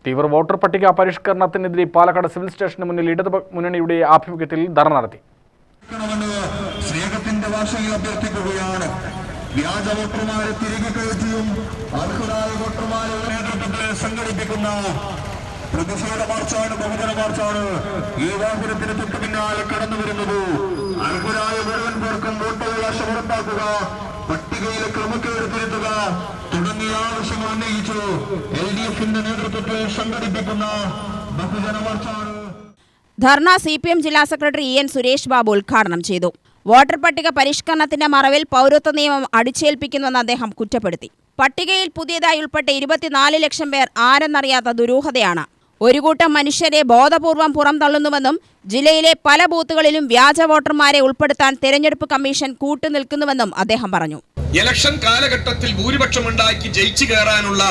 തീവ്ര വോട്ടർ പട്ടിക പരിഷ്കരണത്തിനെതിരെ പാലക്കാട് സിവിൽ സ്റ്റേഷന് മുന്നിൽ ഇടത് മുന്നണിയുടെ ആഭിമുഖ്യത്തിൽ ധർണ നടത്തി. സ്നേഹത്തിന്റെ ഭാഷയിൽ അഭ്യർത്ഥിക്കുകയാണ്. വ്യാജ വോട്ടർമാരെ തിരികെ കയറ്റിയും അർഹരായ വോട്ടർമാരെ നേതൃത്വത്തിൽ സംഘടിപ്പിക്കുന്ന പ്രതിഷേധ മാർച്ചാണ്, ബഹുജന മാർച്ചാണ് ഈ വാഹനത്തിന് തൊട്ടു പിന്നാലെ കടന്നു വരുന്നത്. അർഹരായ മുഴുവൻ പേർക്കും വോട്ടവകാശം ഉറപ്പാക്കുക, പട്ടികയിലെ ക്രമക്കേട് തിരുത്തുക തുടങ്ങിയ ആവശ്യങ്ങൾ ഉന്നയിച്ചു LDFന്റെ നേതൃത്വത്തിൽ സംഘടിപ്പിക്കുന്ന ബഹുജന മാർച്ചാണ്. ധർണ CPM ജില്ലാ സെക്രട്ടറി EN സുരേഷ് ബാബു ഉദ്ഘാടനം ചെയ്തു. വോട്ടർ പട്ടിക പരിഷ്കരണത്തിന്റെ മറവിൽ പൗരത്വ നിയമം അടിച്ചേൽപ്പിക്കുന്നുവെന്ന് അദ്ദേഹം കുറ്റപ്പെടുത്തി. പട്ടികയിൽ പുതിയതായി ഉൾപ്പെട്ട 24 ലക്ഷം പേർ ആരെന്നറിയാത്ത ദുരൂഹതയാണ്. ഒരു കൂട്ടം മനുഷ്യരെ ബോധപൂർവം പുറംതള്ളുന്നുവെന്നും ജില്ലയിലെ പല ബൂത്തുകളിലും വ്യാജ വോട്ടർമാരെ ഉൾപ്പെടുത്താൻ തെരഞ്ഞെടുപ്പ് കമ്മീഷൻ കൂട്ടുനിൽക്കുന്നുവെന്നും അദ്ദേഹം പറഞ്ഞു. ഇലക്ഷൻ കാലഘട്ടത്തിൽ ഭൂരിപക്ഷമുണ്ടാക്കി ജയിച്ചു കയറാനുള്ള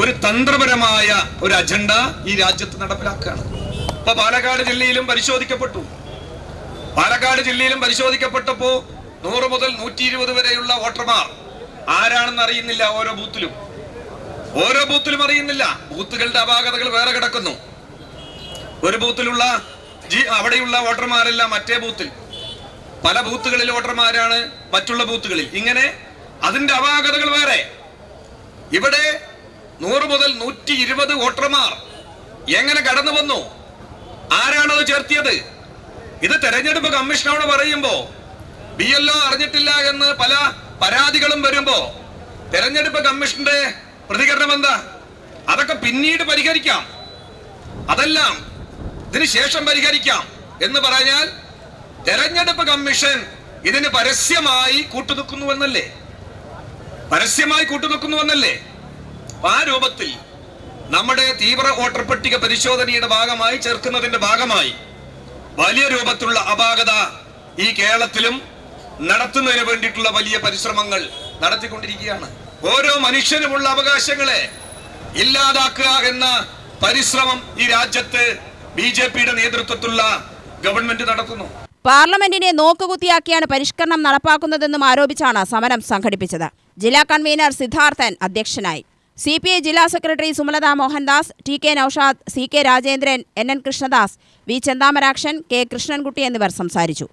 ഒരു തന്ത്രപരമായ ഒരു അജണ്ട ഈ രാജ്യത്ത് നടപ്പിലാക്കുകയാണ്. ഇപ്പൊ പാലക്കാട് ജില്ലയിലും പരിശോധിക്കപ്പെട്ടപ്പോ 100 മുതൽ 120 വരെയുള്ള വോട്ടർമാർ ആരാണെന്ന് അറിയുന്നില്ല. ഓരോ ബൂത്തിലും അറിയുന്നില്ല. ബൂത്തുകളുടെ അപാകതകൾ വേറെ കിടക്കുന്നു. ഒരു ബൂത്തിലുള്ള അവിടെയുള്ള വോട്ടർമാരെല്ലാം മറ്റേ ബൂത്തിൽ, പല ബൂത്തുകളിൽ വോട്ടർമാരാണ് മറ്റുള്ള ബൂത്തുകളിൽ. ഇങ്ങനെ അതിന്റെ അപാകതകൾ വേറെ. ഇവിടെ 100 മുതൽ 120 വോട്ടർമാർ എങ്ങനെ കടന്നു വന്നു? ആരാണത് ചേർത്തിയത്? ഇത് തെരഞ്ഞെടുപ്പ് കമ്മീഷനോട് പറയുമ്പോ BLO അറിഞ്ഞിട്ടില്ല എന്ന് പല പരാതികളും വരുമ്പോ തെരഞ്ഞെടുപ്പ് കമ്മീഷന്റെ പ്രതികരണം എന്താ? അതൊക്കെ പിന്നീട് പരിഹരിക്കാം, അതെല്ലാം ഇതിന് ശേഷം പരിഹരിക്കാം എന്ന് പറഞ്ഞാൽ തെരഞ്ഞെടുപ്പ് കമ്മീഷൻ ഇതിന് പരസ്യമായി കൂട്ടുനിൽക്കുന്നുവെന്നല്ലേ? ആ രൂപത്തിൽ നമ്മുടെ തീവ്ര വോട്ടർ പട്ടിക പരിശോധനയുടെ ഭാഗമായി ചേർക്കുന്നതിന്റെ ഭാഗമായി വലിയ രൂപത്തിലുള്ള അപാകത ഈ കേരളത്തിലും നടത്തുന്നതിന് വേണ്ടിയിട്ടുള്ള വലിയ പരിശ്രമങ്ങൾ നടത്തിക്കൊണ്ടിരിക്കുകയാണ്. ഓരോ മനുഷ്യനുമുള്ള അവകാശങ്ങളെ ഇല്ലാതാക്കുക എന്ന പരിശ്രമം ഈ രാജ്യത്ത് BJPയുടെ നേതൃത്വത്തിലുള്ള ഗവൺമെന്റ് നടത്തുന്നു. പാർലമെന്റിനെ നോക്കുകുത്തിയാക്കിയാണ് പരിഷ്കരണം നടപ്പാക്കുന്നതെന്നും ആരോപിച്ചാണ് സമരം സംഘടിപ്പിച്ചത്. ജില്ലാ കൺവീനർ സിദ്ധാർത്ഥൻ അധ്യക്ഷനായി. CPI ജില്ലാ secretary Sumalatha Mohandas, TK Noushad, CK Rajendran, NN Krishnadas, V Chenthamarakshan, K Krishnankutty എന്നിവർ സംസാരിച്ചു.